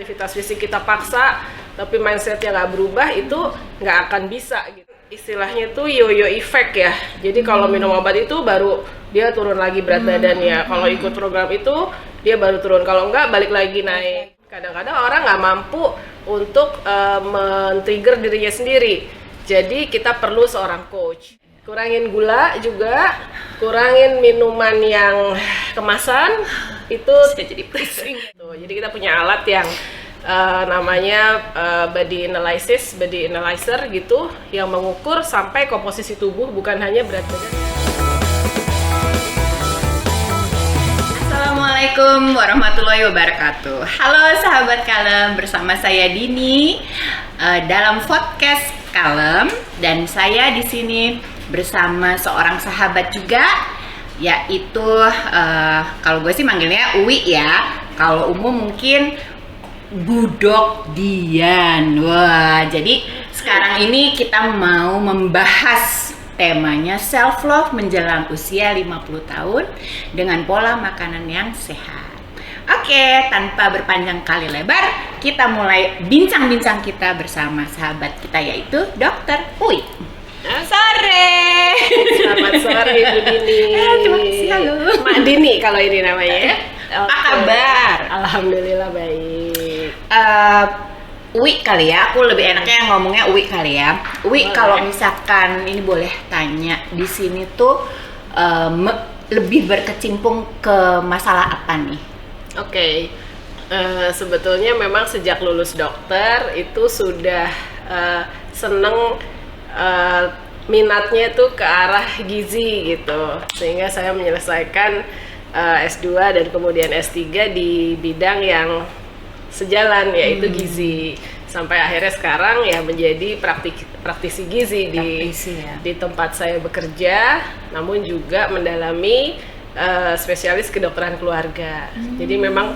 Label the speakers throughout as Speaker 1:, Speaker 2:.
Speaker 1: aktivitas fisik kita paksa tapi mindsetnya nggak berubah, itu nggak akan bisa gitu. Istilahnya tuh yo-yo effect ya. Jadi kalau minum obat itu baru dia turun lagi berat badannya. Kalau ikut program itu dia baru turun. Kalau enggak balik lagi naik. Kadang-kadang orang nggak mampu untuk men-trigger dirinya sendiri. Jadi kita perlu seorang coach. Kurangin gula juga, kurangin minuman yang kemasan, itu jadi pusing. Jadi kita punya alat yang namanya body analyzer gitu, yang mengukur sampai komposisi tubuh, bukan hanya berat badan.
Speaker 2: Assalamualaikum warahmatullahi wabarakatuh. Halo sahabat Kalem, bersama saya Dini dalam podcast Kalem, dan saya di sini bersama seorang sahabat juga, yaitu kalau gue sih manggilnya Uwi ya. Kalau umum mungkin Budok Dian. Wah, jadi sekarang ini kita mau membahas temanya self love menjelang usia 50 tahun dengan pola makanan yang sehat. Oke, tanpa berpanjang kali lebar, kita mulai bincang-bincang kita bersama sahabat kita, yaitu Dr. Uwi. Sore.
Speaker 1: Selamat sore Ibu Dini.
Speaker 2: Terima kasih, halo.
Speaker 1: Mak Dini kalau ini namanya.
Speaker 2: Apa kabar?
Speaker 1: Alhamdulillah baik.
Speaker 2: Uwi kali ya, aku lebih enaknya ngomongnya Uwi kali ya. Uwi, kalau misalkan ini boleh tanya, di sini tuh lebih berkecimpung ke masalah apa nih?
Speaker 1: Oke. Sebetulnya memang sejak lulus dokter itu sudah seneng minatnya tuh ke arah gizi gitu, sehingga saya menyelesaikan S2 dan kemudian S3 di bidang yang sejalan, yaitu gizi, sampai akhirnya sekarang ya menjadi praktisi gizi di tempat saya bekerja, namun juga mendalami spesialis kedokteran keluarga. Jadi memang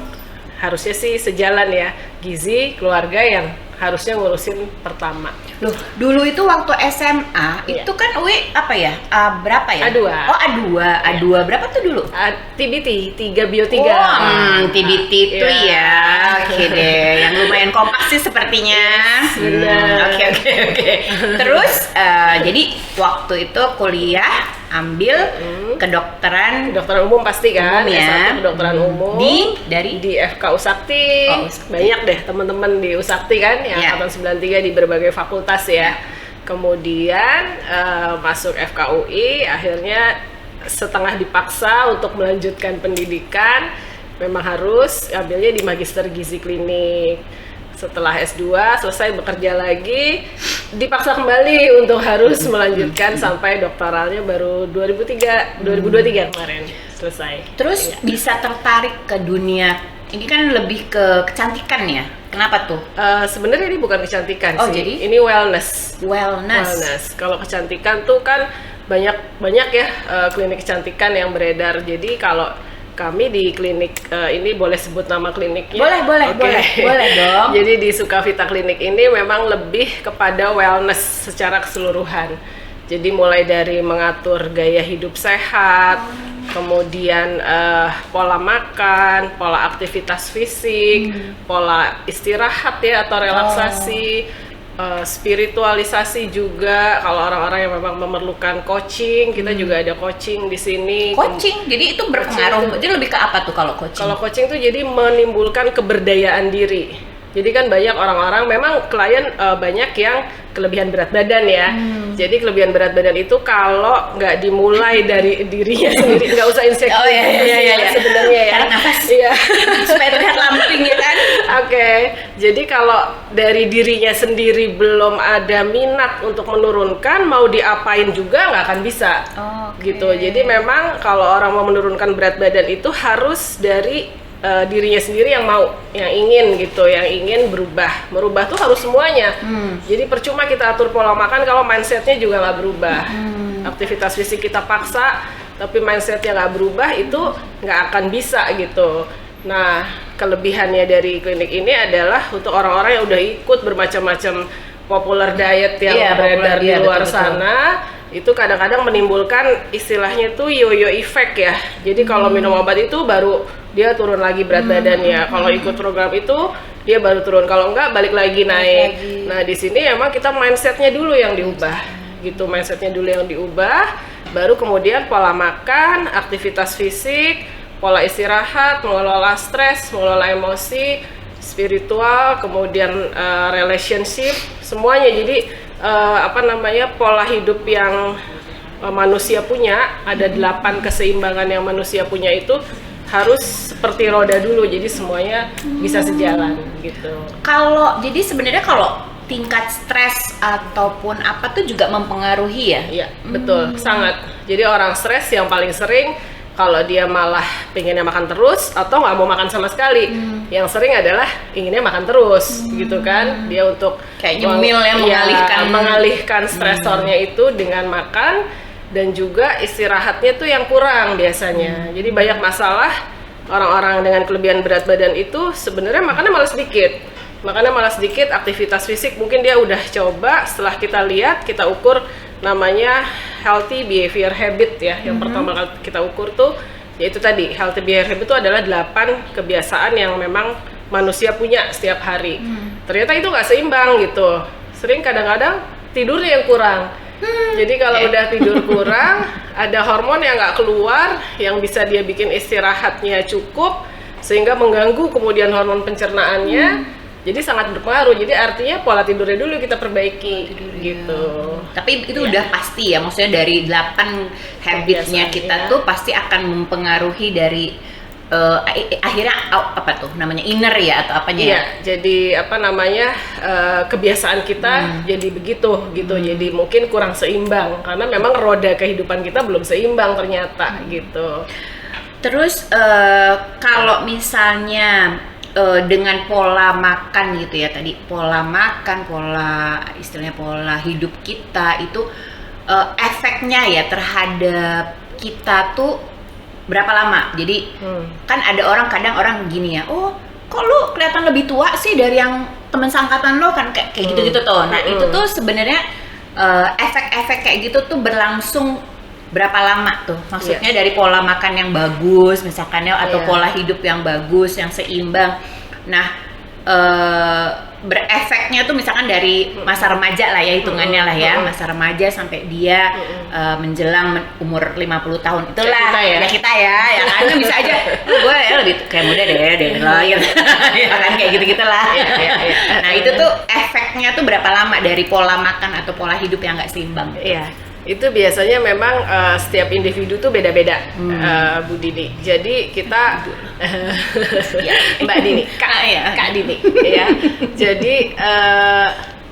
Speaker 1: harusnya sih sejalan ya, gizi keluarga yang harusnya ngurusin pertama.
Speaker 2: Loh, dulu itu waktu SMA itu kan Uwi apa ya? Berapa ya?
Speaker 1: A2.
Speaker 2: Oh, A2. A2 berapa tuh dulu?
Speaker 1: TBT, 3 bio 3.
Speaker 2: Oh, TBT itu ya. Oke deh, yang lumayan kompak sih sepertinya.
Speaker 1: Benar.
Speaker 2: Oke. Terus jadi waktu itu kuliah ambil kedokteran
Speaker 1: umum pasti kan,
Speaker 2: umum ya.
Speaker 1: S1 kedokteran umum di FK Usakti. Banyak deh teman-teman di Usakti kan yang angkatan 93 di berbagai fakultas ya. Kemudian masuk FKUI, akhirnya setengah dipaksa untuk melanjutkan pendidikan, memang harus ambilnya di Magister Gizi Klinik. Setelah S2 selesai bekerja lagi, dipaksa kembali untuk harus melanjutkan sampai doktoralnya baru 2023 kemarin selesai.
Speaker 2: Terus bisa tertarik ke dunia ini, kan lebih ke kecantikan ya? Kenapa tuh?
Speaker 1: Sebenarnya ini bukan kecantikan sih.
Speaker 2: Jadi
Speaker 1: ini wellness. Kalau kecantikan tuh kan banyak ya klinik kecantikan yang beredar. Jadi kalau kami di klinik ini, boleh sebut nama kliniknya?
Speaker 2: Boleh dong.
Speaker 1: Jadi di Sukavita Klinik ini memang lebih kepada wellness secara keseluruhan. Jadi mulai dari mengatur gaya hidup sehat, kemudian pola makan, pola aktivitas fisik, pola istirahat ya atau relaksasi, spiritualisasi juga. Kalau orang-orang yang memang memerlukan coaching, kita juga ada coaching di sini.
Speaker 2: Coaching, jadi itu berpengaruh. Jadi lebih ke apa tuh kalau coaching?
Speaker 1: Kalau coaching tuh jadi menimbulkan keberdayaan diri. Jadi kan banyak orang-orang, memang klien banyak yang kelebihan berat badan ya. Jadi kelebihan berat badan itu kalau nggak dimulai dari dirinya sendiri, nggak usah insecure. Sebenarnya ya.
Speaker 2: Tarik nafas.
Speaker 1: Iya.
Speaker 2: Supaya terlihat lamping ya kan?
Speaker 1: Oke. Jadi kalau dari dirinya sendiri belum ada minat untuk menurunkan, mau diapain juga nggak akan bisa. Gitu. Jadi memang kalau orang mau menurunkan berat badan itu harus dari dirinya sendiri yang mau, yang ingin gitu, yang ingin merubah tuh harus semuanya. Jadi percuma kita atur pola makan kalau mindsetnya juga nggak berubah. Aktivitas fisik kita paksa tapi mindsetnya nggak berubah, itu nggak akan bisa gitu. Nah, kelebihannya dari klinik ini adalah untuk orang-orang yang udah ikut bermacam-macam popular diet yang beredar di luar sana. Itu kadang-kadang menimbulkan istilahnya tuh yo-yo effect ya. Jadi kalau minum obat itu baru dia turun lagi berat badannya. Kalau ikut program itu dia baru turun. Kalau enggak balik lagi naik.
Speaker 2: lagi.
Speaker 1: Nah di sini emang kita mindsetnya dulu yang diubah, gitu. Mindsetnya dulu yang diubah, baru kemudian pola makan, aktivitas fisik, pola istirahat, mengelola stres, mengelola emosi, spiritual, kemudian relationship, semuanya. Jadi pola hidup yang manusia punya, ada 8 keseimbangan yang manusia punya itu harus seperti roda dulu, jadi semuanya bisa sejalan gitu.
Speaker 2: Jadi sebenarnya kalau tingkat stres ataupun apa tuh juga mempengaruhi ya?
Speaker 1: Iya, betul, sangat. Jadi orang stres yang paling sering kalau dia malah pengennya makan terus atau nggak mau makan sama sekali, yang sering adalah inginnya makan terus, gitu kan? Dia untuk
Speaker 2: kayak nyemil ya,
Speaker 1: mengalihkan stresornya itu dengan makan, dan juga istirahatnya tuh yang kurang biasanya. Jadi banyak masalah orang-orang dengan kelebihan berat badan itu sebenarnya makannya malah sedikit, aktivitas fisik mungkin dia udah coba, setelah kita lihat, kita ukur namanya healthy behavior habit ya. Yang pertama kali kita ukur tuh yaitu tadi, healthy behavior habit itu adalah 8 kebiasaan yang memang manusia punya setiap hari. Ternyata itu nggak seimbang gitu. Sering kadang-kadang tidurnya yang kurang. Jadi kalau udah tidur kurang, ada hormon yang nggak keluar, yang bisa dia bikin istirahatnya cukup, sehingga mengganggu kemudian hormon pencernaannya. Jadi sangat berpengaruh. Jadi artinya pola tidurnya dulu kita perbaiki gitu.
Speaker 2: Tapi itu udah pasti ya, maksudnya dari 8 habitnya kita tuh pasti akan mempengaruhi dari akhirnya apa tuh namanya, inner ya atau apanya?
Speaker 1: Iya, jadi kebiasaan kita jadi begitu gitu. Jadi mungkin kurang seimbang karena memang roda kehidupan kita belum seimbang ternyata gitu.
Speaker 2: Terus kalau misalnya dengan pola makan gitu ya, tadi pola makan, istilahnya pola hidup kita itu efeknya ya terhadap kita tuh berapa lama? Jadi kan ada kadang orang gini ya, oh kok lu kelihatan lebih tua sih dari yang teman seangkatan lo, kan kayak gitu-gitu tuh. Nah itu tuh sebenarnya efek-efek kayak gitu tuh berlangsung berapa lama tuh? Maksudnya dari pola makan yang bagus misalkan ya, atau pola hidup yang bagus, yang seimbang. Nah berefeknya tuh misalkan dari masa remaja lah ya, hitungannya lah ya, masa remaja sampai dia menjelang umur 50 tahun itulah kita ya kan bisa aja gue ya lebih kayak muda deh lahir ya kan, kayak gitu-gitulah. Nah itu tuh efeknya tuh berapa lama dari pola makan atau pola hidup yang nggak seimbang?
Speaker 1: Iya, itu biasanya memang setiap individu tuh beda-beda, Bu Dini. Jadi kita Mbak Dini, Kak Dini, ya. Jadi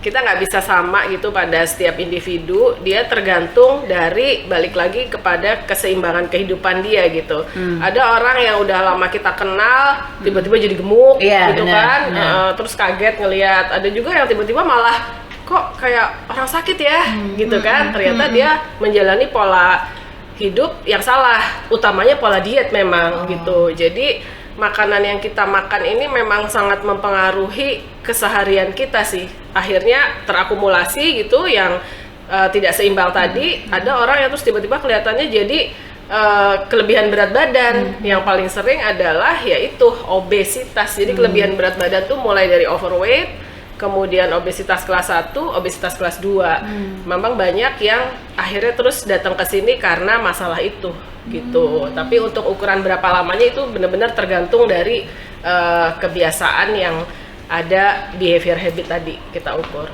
Speaker 1: kita nggak bisa sama gitu pada setiap individu. Dia tergantung dari, balik lagi kepada keseimbangan kehidupan dia gitu. Ada orang yang udah lama kita kenal, tiba-tiba jadi gemuk, gitu kan, terus kaget ngelihat. Ada juga yang tiba-tiba malah kok kayak orang sakit ya, gitu kan. Ternyata dia menjalani pola hidup yang salah, utamanya pola diet memang gitu. Jadi makanan yang kita makan ini memang sangat mempengaruhi keseharian kita sih. Akhirnya terakumulasi gitu yang tidak seimbang tadi. Ada orang yang terus tiba-tiba kelihatannya jadi kelebihan berat badan. Yang paling sering adalah yaitu obesitas. Jadi kelebihan berat badan tuh mulai dari overweight, kemudian obesitas kelas 1, obesitas kelas 2. Memang banyak yang akhirnya terus datang ke sini karena masalah itu gitu. Tapi untuk ukuran berapa lamanya itu benar-benar tergantung dari kebiasaan yang ada, behavior habit tadi kita ukur.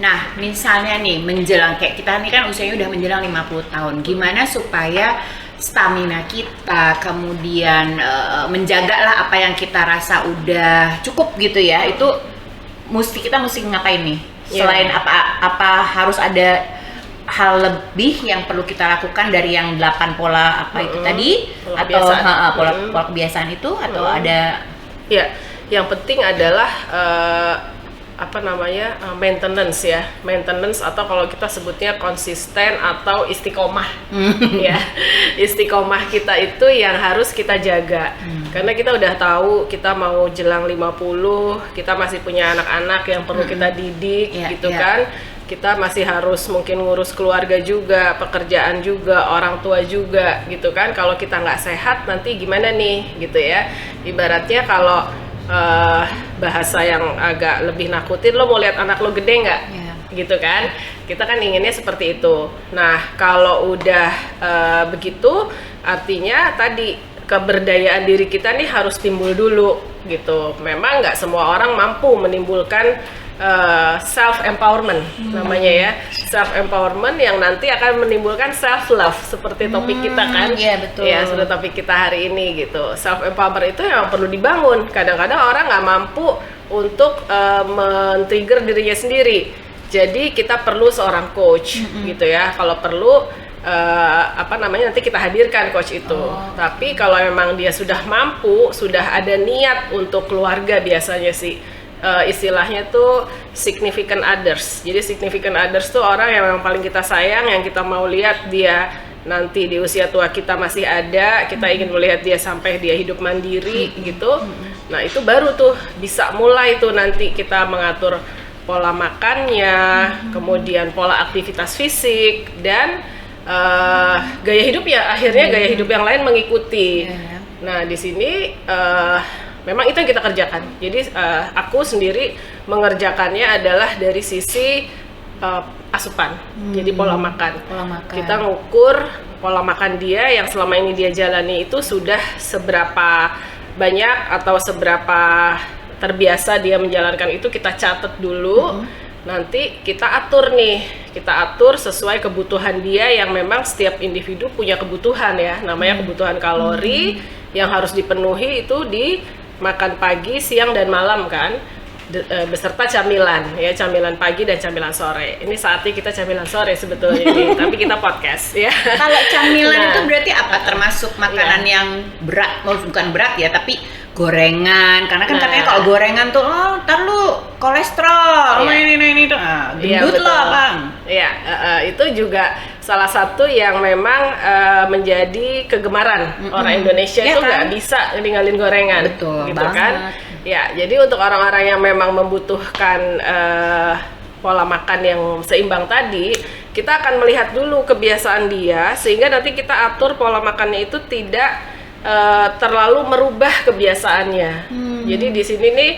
Speaker 2: Nah, misalnya nih menjelang, kayak kita nih kan usianya udah menjelang 50 tahun. Gimana supaya stamina kita, kemudian menjagalah apa yang kita rasa udah cukup gitu ya. Itu kita mesti ngapain nih? Selain apa harus ada hal lebih yang perlu kita lakukan dari yang 8 pola apa itu tadi, atau pola kebiasaan itu, atau ada?
Speaker 1: Ya, yang penting adalah maintenance ya, maintenance, atau kalau kita sebutnya konsisten atau istiqomah. Ya, istiqomah kita itu yang harus kita jaga. Karena kita udah tahu kita mau jelang 50, kita masih punya anak-anak yang perlu kita didik, kan. Kita masih harus mungkin ngurus keluarga juga, pekerjaan juga, orang tua juga gitu kan. Kalau kita nggak sehat nanti gimana nih gitu ya. Ibaratnya kalau bahasa yang agak lebih nakutin, lo mau lihat anak lo gede nggak?
Speaker 2: Iya.
Speaker 1: Gitu kan, kita kan inginnya seperti itu. Nah, kalau udah begitu, artinya tadi keberdayaan diri kita nih harus timbul dulu gitu. Memang nggak semua orang mampu menimbulkan self empowerment namanya ya, self empowerment yang nanti akan menimbulkan self love seperti topik kita kan.
Speaker 2: Iya, betul.
Speaker 1: Ya, sudah topik kita hari ini gitu. Self empowerment itu yang perlu dibangun. Kadang-kadang orang nggak mampu untuk men-trigger dirinya sendiri. Jadi kita perlu seorang coach gitu ya. Kalau perlu nanti kita hadirkan coach itu. Tapi kalau memang dia sudah mampu, sudah ada niat untuk keluarga, biasanya sih istilahnya tuh significant others. Jadi significant others tuh orang yang memang paling kita sayang, yang kita mau lihat dia nanti di usia tua kita masih ada, kita ingin melihat dia sampai dia hidup mandiri gitu. Nah, itu baru tuh bisa mulai tuh nanti kita mengatur pola makannya, kemudian pola aktivitas fisik, dan gaya hidup ya, akhirnya gaya hidup yang lain mengikuti. Nah, di sini memang itu yang kita kerjakan. Jadi aku sendiri mengerjakannya adalah dari sisi asupan. Jadi pola makan. Kita ngukur pola makan dia yang selama ini dia jalani itu sudah seberapa banyak atau seberapa terbiasa dia menjalankan itu, kita catat dulu. Nanti kita atur nih, kita atur sesuai kebutuhan dia yang memang setiap individu punya kebutuhan ya, namanya kebutuhan kalori yang harus dipenuhi itu di makan pagi, siang, dan malam kan, beserta camilan ya, camilan pagi dan camilan sore. Ini saatnya kita camilan sore sebetulnya ini, tapi kita podcast ya.
Speaker 2: Kalau camilan itu berarti apa? Termasuk makanan yang berat, bukan berat ya, tapi gorengan, karena kan katanya kalau gorengan tuh ntar lu kolesterol, ini tuh gendut lo bang.
Speaker 1: Iya, itu juga salah satu yang memang menjadi kegemaran orang Indonesia itu nggak bisa ninggalin gorengan.
Speaker 2: Betul
Speaker 1: gitu
Speaker 2: banget.
Speaker 1: Kan. Ya, jadi untuk orang-orang yang memang membutuhkan pola makan yang seimbang tadi, kita akan melihat dulu kebiasaan dia sehingga nanti kita atur pola makannya itu tidak terlalu merubah kebiasaannya. Jadi di sini nih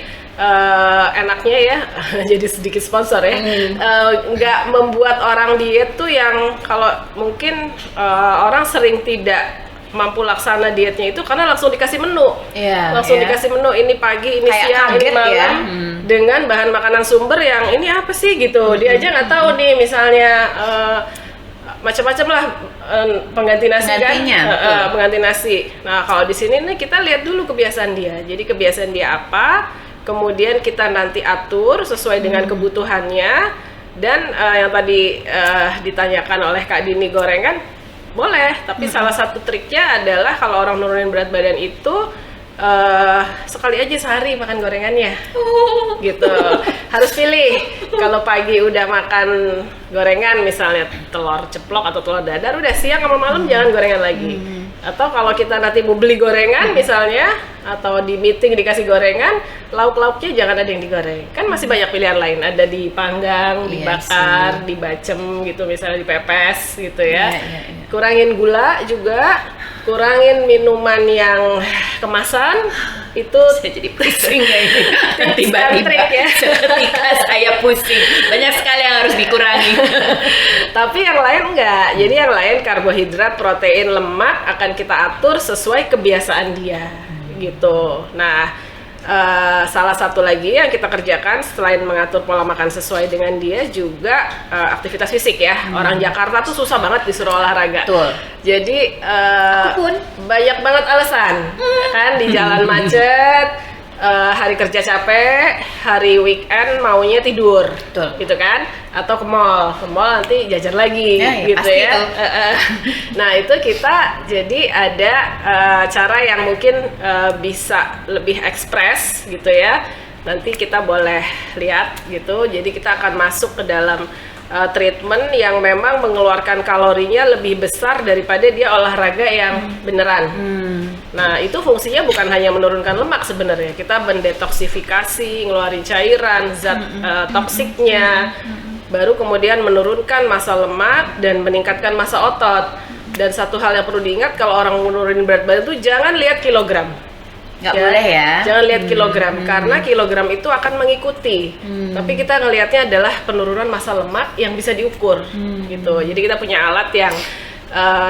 Speaker 1: enaknya ya, jadi sedikit sponsor ya, nggak membuat orang diet tuh yang kalau mungkin orang sering tidak mampu laksana dietnya itu karena langsung dikasih menu, dikasih menu ini pagi, ini
Speaker 2: kayak
Speaker 1: siang, ini malam dengan bahan makanan sumber yang ini apa sih gitu, dia aja nggak tahu nih misalnya. Macam-macam lah pengganti nasi kan, pengganti nasi. Nah, kalau di sini nih kita lihat dulu kebiasaan dia. Jadi kebiasaan dia apa, kemudian kita nanti atur sesuai dengan kebutuhannya. Dan yang tadi ditanyakan oleh Kak Dini gorengan, boleh. Tapi salah satu triknya adalah kalau orang nurunin berat badan itu sekali aja sehari makan gorengannya, gitu. Harus pilih. Kalau pagi udah makan gorengan, misalnya telur ceplok atau telur dadar, udah siang sama malam jangan gorengan lagi. Atau kalau kita nanti mau beli gorengan misalnya, atau di meeting dikasih gorengan, lauk-lauknya jangan ada yang digoreng. Kan masih banyak pilihan lain, ada dipanggang, dibakar, dibacem gitu, misalnya dipepes gitu ya. Kurangin gula juga. Kurangin minuman yang kemasan, itu
Speaker 2: saya jadi pusing ya ini.
Speaker 1: Tiba-tiba
Speaker 2: ya. Seketika saya pusing. Banyak sekali yang harus dikurangi.
Speaker 1: Tapi yang lain enggak. Jadi yang lain karbohidrat, protein, lemak akan kita atur sesuai kebiasaan dia, gitu. Nah, salah satu lagi yang kita kerjakan selain mengatur pola makan sesuai dengan dia juga aktivitas fisik ya. Orang Jakarta tuh susah banget disuruh olahraga.
Speaker 2: Betul.
Speaker 1: Jadi banyak banget alasan kan, di jalan macet, hari kerja capek, hari weekend maunya tidur.
Speaker 2: Betul.
Speaker 1: Gitu kan, atau ke mall nanti jajan lagi gitu ya. Nah, itu kita jadi ada cara yang mungkin bisa lebih ekspres gitu ya. Nanti kita boleh lihat gitu. Jadi kita akan masuk ke dalam treatment yang memang mengeluarkan kalorinya lebih besar daripada dia olahraga yang beneran. Nah, itu fungsinya bukan hanya menurunkan lemak sebenarnya. Kita mendetoksifikasi, ngeluarin cairan, zat toksiknya, baru kemudian menurunkan massa lemak dan meningkatkan massa otot. Dan satu hal yang perlu diingat, kalau orang menurunin berat badan itu jangan lihat kilogram.
Speaker 2: Nggak boleh ya?
Speaker 1: Jangan lihat kilogram, karena kilogram itu akan mengikuti. Tapi kita ngelihatnya adalah penurunan massa lemak yang bisa diukur, gitu. Jadi kita punya alat yang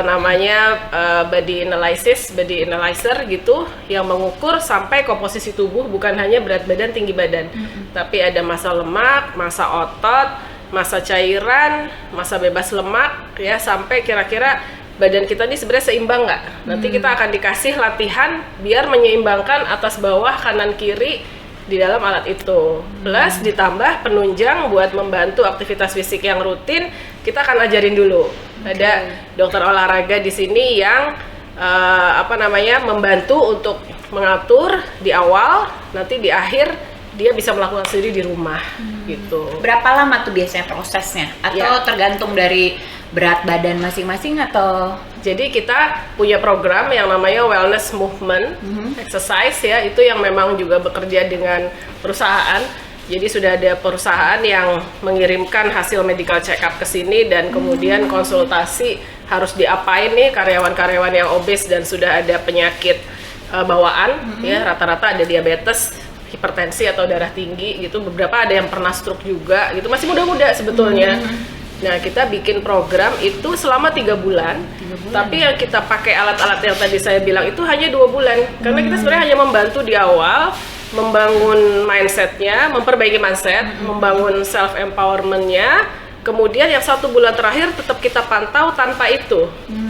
Speaker 1: namanya body analyzer gitu, yang mengukur sampai komposisi tubuh, bukan hanya berat badan, tinggi badan, tapi ada massa lemak, massa otot, massa cairan, massa bebas lemak, ya, sampai kira-kira badan kita ini sebenarnya seimbang nggak. Nanti kita akan dikasih latihan biar menyeimbangkan atas bawah, kanan kiri di dalam alat itu. Plus ditambah penunjang buat membantu aktivitas fisik yang rutin, kita akan ajarin dulu. Ada dokter olahraga di sini yang membantu untuk mengatur di awal, nanti di akhir dia bisa melakukan sendiri di rumah, gitu.
Speaker 2: Berapa lama tuh biasanya prosesnya? Atau tergantung dari berat badan masing-masing atau?
Speaker 1: Jadi kita punya program yang namanya wellness movement exercise, ya, itu yang memang juga bekerja dengan perusahaan. Jadi sudah ada perusahaan yang mengirimkan hasil medical check up ke sini, dan kemudian konsultasi harus diapain nih karyawan-karyawan yang obes dan sudah ada penyakit bawaan, ya, rata-rata ada diabetes, hipertensi atau darah tinggi gitu. Beberapa ada yang pernah stroke juga gitu, masih muda-muda sebetulnya. Nah, kita bikin program itu selama 3 bulan, tapi yang kita pakai alat-alat yang tadi saya bilang itu hanya 2 bulan, karena kita sebenarnya hanya membantu di awal, membangun mindsetnya, memperbaiki mindset, membangun self empowermentnya. Kemudian yang 1 bulan terakhir tetap kita pantau tanpa itu.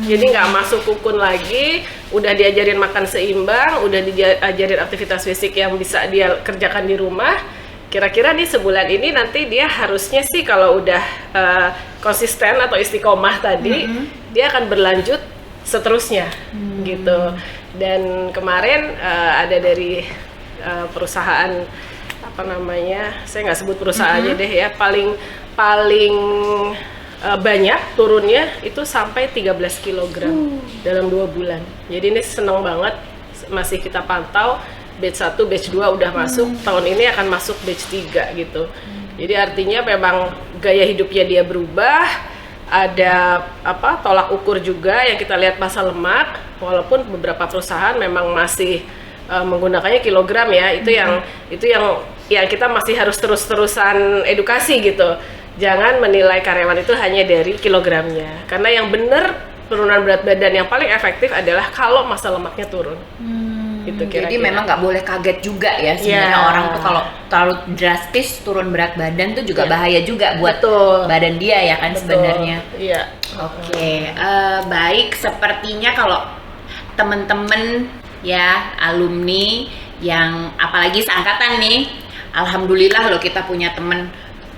Speaker 1: Jadi nggak masuk kukun lagi, udah diajarin makan seimbang, udah diajarin aktivitas fisik yang bisa dia kerjakan di rumah. Kira-kira nih sebulan ini nanti dia harusnya sih kalau udah konsisten atau istiqomah tadi, dia akan berlanjut seterusnya, gitu. Dan kemarin ada dari perusahaan saya nggak sebut perusahaannya deh ya, paling banyak turunnya itu sampai 13 kg dalam 2 bulan. Jadi ini seneng banget, masih kita pantau. Batch 1, batch 2 udah masuk, tahun ini akan masuk batch 3 gitu. Jadi artinya memang gaya hidupnya dia berubah, ada tolak ukur juga yang kita lihat massa lemak, walaupun beberapa perusahaan memang masih menggunakannya kilogram, ya. Itu yang kita masih harus terus-terusan edukasi gitu. Jangan menilai karyawan itu hanya dari kilogramnya, karena yang benar penurunan berat badan yang paling efektif adalah kalau massa lemaknya turun. Gitu, kira-kira.
Speaker 2: Jadi memang nggak boleh kaget juga ya sebenarnya orang tuh kalau terlalu drastis turun berat badan tuh juga bahaya juga buat badan dia ya kan sebenarnya.
Speaker 1: Iya.
Speaker 2: Oke, baik, sepertinya kalau temen-temen ya alumni yang apalagi seangkatan nih, alhamdulillah loh kita punya temen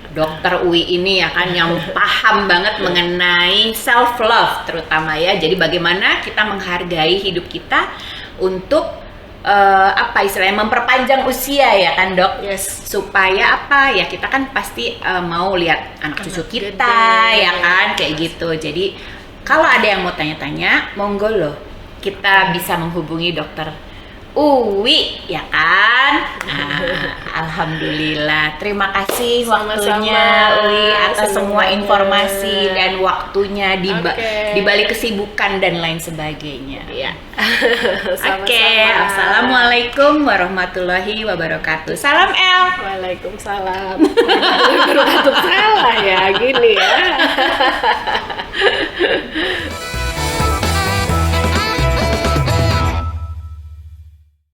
Speaker 2: Dokter Uwi ini ya kan yang paham banget mengenai self love terutama ya. Jadi bagaimana kita menghargai hidup kita untuk istilahnya memperpanjang usia ya kan Dok?
Speaker 1: Yes.
Speaker 2: Supaya ya kita kan pasti mau lihat anak cucu kita ya kan kayak gitu. Jadi kalau ada yang mau tanya-tanya, monggo loh kita bisa menghubungi Dokter Uwi ya kan. Alhamdulillah, terima kasih waktunya Uwi atas semua informasi dan waktunya di balik kesibukan dan lain sebagainya.
Speaker 1: Iya.
Speaker 2: Oke, assalamualaikum warahmatullahi wabarakatuh. Salam El.
Speaker 1: Waalaikumsalam. Wabarakatuh. Salah ya gini ya.